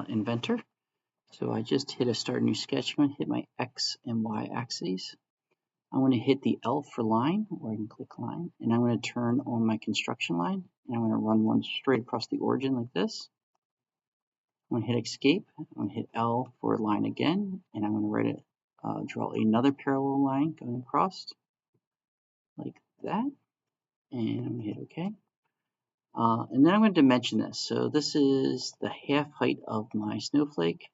Inventor. So I just hit a start new sketch. I'm going to hit my X and Y axes. I'm going to hit the L for line, or I can click line, and I'm going to turn on my construction line, and I'm going to run one straight across the origin like this. I'm going to hit escape. I'm going to hit L for line again, and I'm going to draw another parallel line going across like that, and I'm going to hit OK. And then I'm going to dimension this. So this is the half height of my snowflake.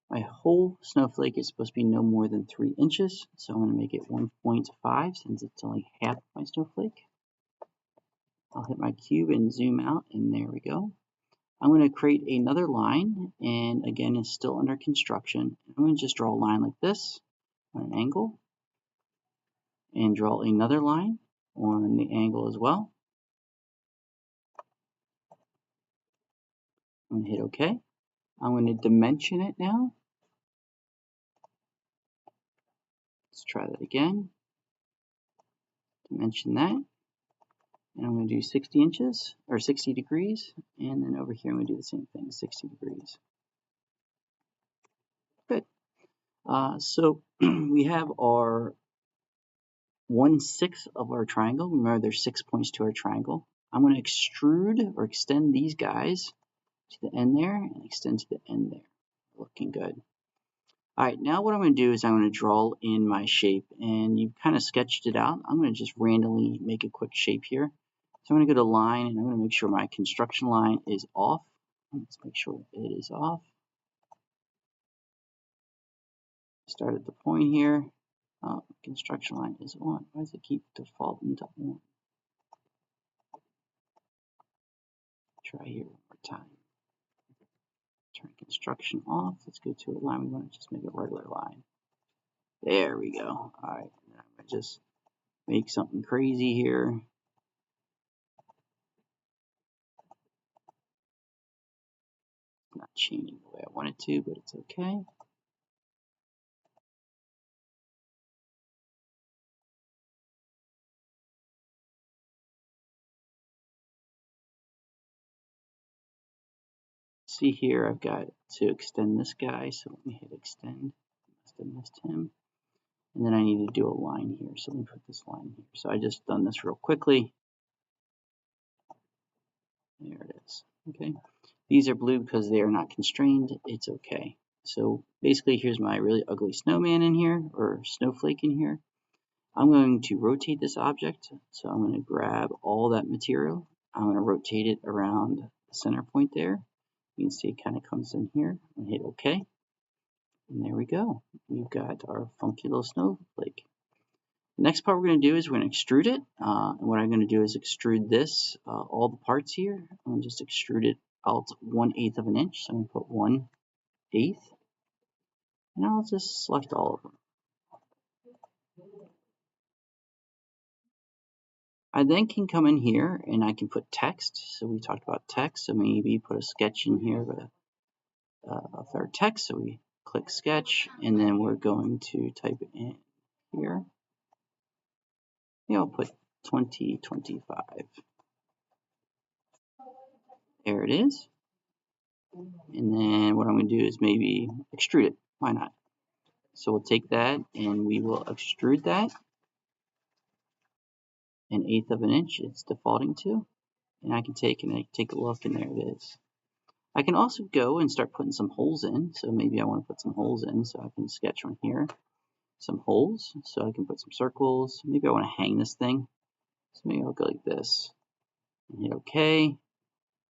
My whole snowflake is supposed to be no more than 3 inches, so I'm going to make it 1.5 since it's only half my snowflake. I'll hit my cube and zoom out, and there we go. I'm going to create another line, and again, it's still under construction. I'm going to just draw a line like this on an angle, and draw another line on the angle as well. I'm going to hit OK. I'm going to dimension it now. Let's try that again. Dimension that. And I'm going to do 60 inches or 60 degrees. And then over here, I'm going to do the same thing, 60 degrees. Good. So we have our 1/6 of our triangle. Remember, there's 6 points to our triangle. I'm going to extrude or extend these guys to the end there and extend to the end there. Looking good. All right, now what I'm going to do is I'm going to draw in my shape, and you've kind of sketched it out. I'm going to just randomly make a quick shape here. So I'm going to go to line, and I'm going to make sure my construction line is off. Let's make sure it is off. Start at the point here. Construction line is on. Why does it keep defaulting to on? Try here one more time. Turn construction off. Let's go to a line. We want to just make a regular line. There we go. All right. I'm going to just make something crazy here. Not changing the way I want it to, but it's okay. See here, I've got to extend this guy, so let me hit extend. Must have missed him. And then I need to do a line here, so let me put this line here. So I just done this real quickly. There it is. Okay. These are blue because they are not constrained. It's okay. So basically, here's my really ugly snowman in here, or snowflake in here. I'm going to rotate this object. So I'm going to grab all that material. I'm going to rotate it around the center point there. You can see it kind of comes in here. I'm going to hit OK. And there we go. We've got our funky little snowflake. The next part we're going to do is we're going to extrude it. And what I'm going to do is extrude this, all the parts here. I'm going to just extrude it out 1/8 of an inch. So I'm going to put 1/8. And I'll just select all of them. I then can come in here and I can put text. So we talked about text. So maybe put a sketch in here with our text. So we click sketch, and then we're going to type it in here. I'll put 2025. There it is. And then what I'm going to do is maybe extrude it. Why not? So we'll take that and we will extrude that 1/8 of an inch. It's defaulting to. And I can take a look, and there it is. I can also go and start putting some holes in. So maybe I want to put some holes in. So I can sketch on here some holes. So I can put some circles. Maybe I want to hang this thing. So maybe I'll go like this and hit OK.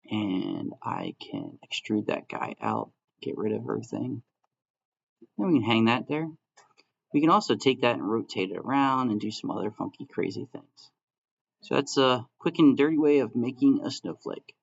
And I can extrude that guy out, get rid of everything. Then we can hang that there. We can also take that and rotate it around and do some other funky, crazy things. So that's a quick and dirty way of making a snowflake.